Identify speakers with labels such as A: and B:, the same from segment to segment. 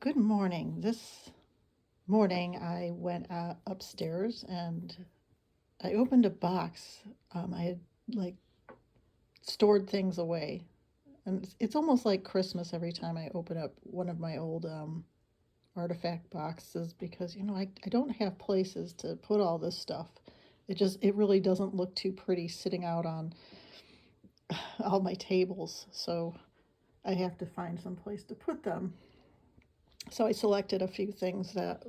A: Good morning. This morning I went upstairs and I opened a box. I had like stored things away. And it's almost like Christmas every time I open up one of my old artifact boxes because, I don't have places to put all this stuff. It really doesn't look too pretty sitting out on all my tables. So I have to find some place to put them. So I selected a few things that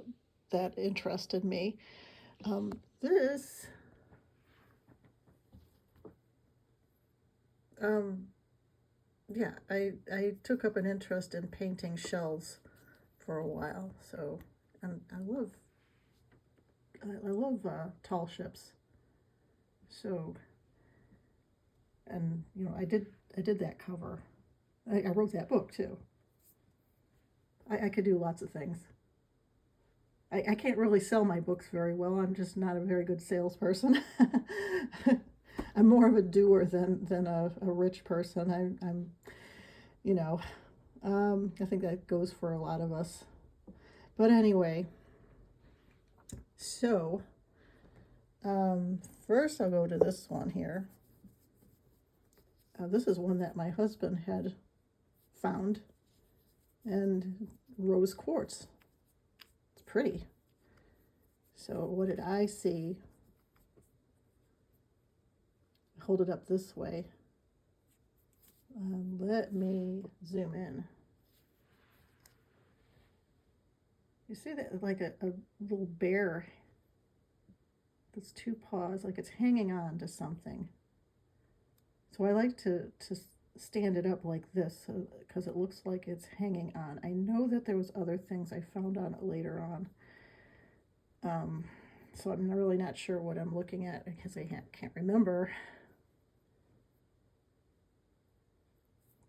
A: interested me. Um, this, um, yeah, I took up an interest in painting shells for a while. So, and I love tall ships. So, and I did that cover. I wrote that book too. I could do lots of things. I can't really sell my books very well. I'm just not a very good salesperson. I'm more of a doer than a rich person. I'm you know, I think that goes for a lot of us. But anyway, so first I'll go to this one here. This is one that my husband had found, and rose quartz. It's pretty. So what did I see? Hold it up this way. Let me zoom in. You see that like a little bear that's two paws, like it's hanging on to something. So I like to stand it up like this because it looks like it's hanging on. I know that there was other things I found on it later on. So I'm really not sure what I'm looking at because I can't remember.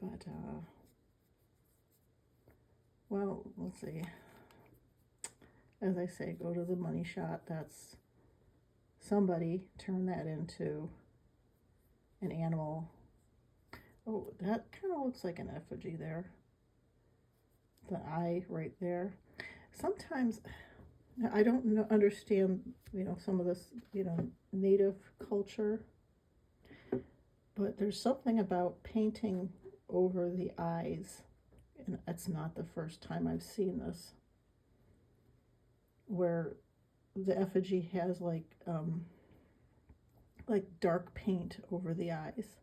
A: But, well, let's see. As I say, go to the money shot. That's somebody turn that into an animal. Oh, that kind of looks like an effigy there. The eye right there. Sometimes I don't understand, some of this, native culture, but there's something about painting over the eyes, and it's not the first time I've seen this, where the effigy has like dark paint over the eyes.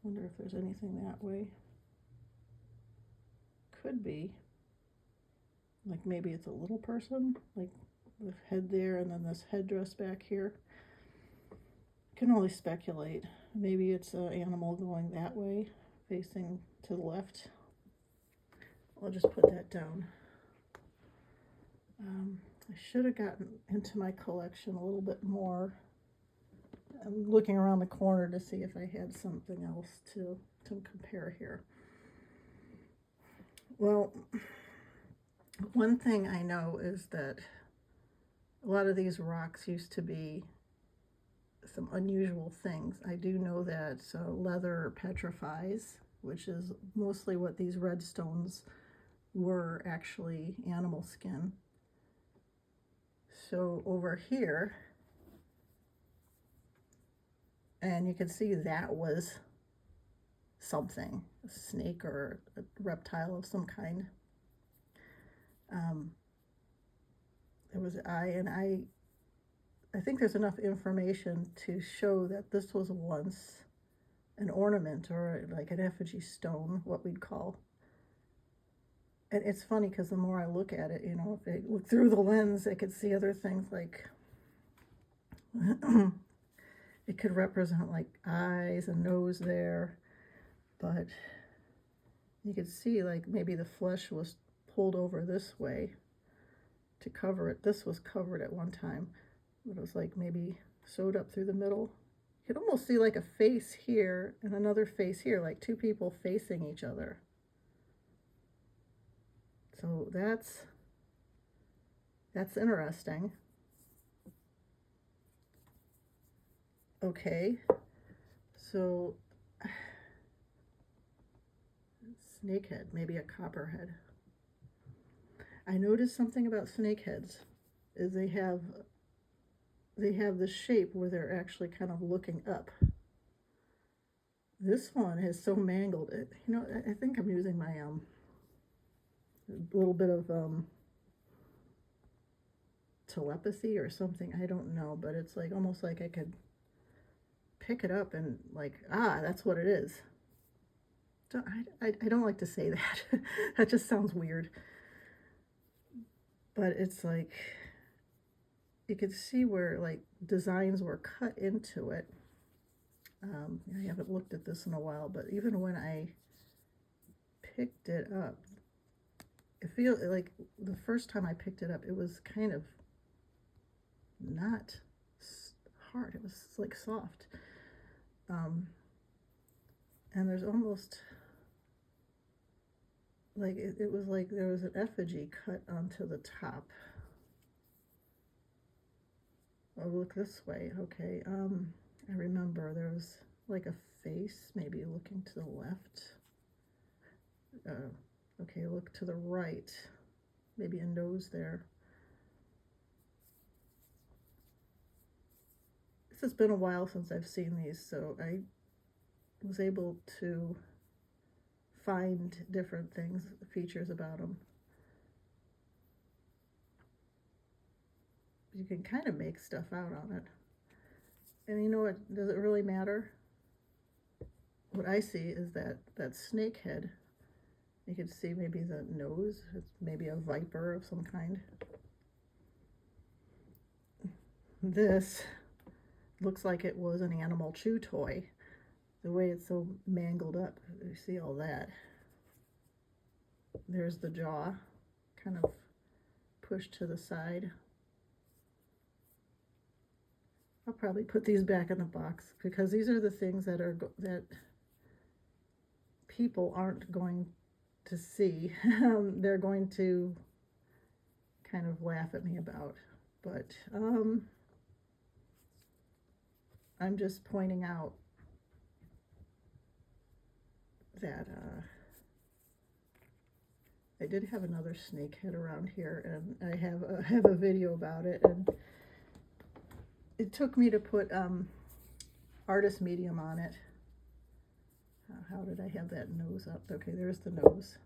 A: Wonder if there's anything that way. Could be. Like maybe it's a little person, like the head there and then this headdress back here. Can only speculate. Maybe it's an animal going that way, facing to the left. I'll just put that down. I should have gotten into my collection a little bit more. I'm looking around the corner to see if I had something else to compare here. Well, one thing I know is that a lot of these rocks used to be some unusual things. I do know that leather petrifies, which is mostly what these red stones were, actually animal skin. So over here, and you can see that was something, a snake or a reptile of some kind. There was an eye, and I think there's enough information to show that this was once an ornament or like an effigy stone, what we'd call. And it's funny because the more I look at it, if I look through the lens, I could see other things like it could represent like eyes and nose there, but you could see like maybe the flesh was pulled over this way to cover it. This was covered at one time. It was like maybe sewed up through the middle. You could almost see like a face here and another face here, like two people facing each other. So that's interesting. Okay, so snakehead, maybe a copperhead. I noticed something about snakeheads is they have the shape where they're actually kind of looking up. This one is so mangled. I think I'm using my little bit of telepathy or something. I don't know, but it's like almost like I could pick it up and like, that's what it is. I don't like to say that. That just sounds weird. But it's like you could see where like designs were cut into it. I haven't looked at this in a while, but even when I picked it up, it feels like the first time I picked it up, it was kind of not hard. It was like soft. And there's almost like it was like there was an effigy cut onto the top. Oh, look this way. Okay. I remember there was like a face, maybe looking to the left. Okay, look to the right. Maybe a nose there. This has been a while since I've seen these, so I was able to find different things, features about them. You can kind of make stuff out on it. And you know what? Does it really matter? What I see is that snake head. You can see maybe the nose. It's maybe a viper of some kind. This looks like it was an animal chew toy. The way it's so mangled up. You see all that. There's the jaw, kind of pushed to the side. I'll probably put these back in the box because these are the things that people aren't going to see. They're going to kind of laugh at me about. But I'm just pointing out that I did have another snake head around here, and I have a video about it, and it took me to put artist medium on it. How did I have that nose up? Okay, there's the nose.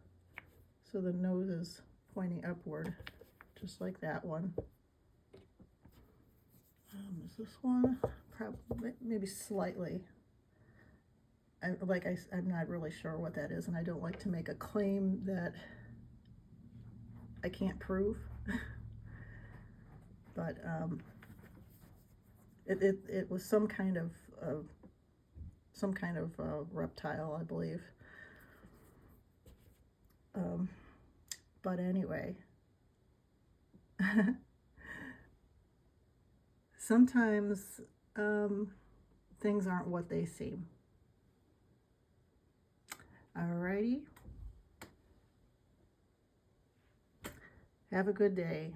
A: So the nose is pointing upward, just like that one. Is this one? Probably, maybe slightly. I'm not really sure what that is, and I don't like to make a claim that I can't prove. But it was some kind of reptile, I believe. But anyway, sometimes things aren't what they seem. Alrighty. Have a good day.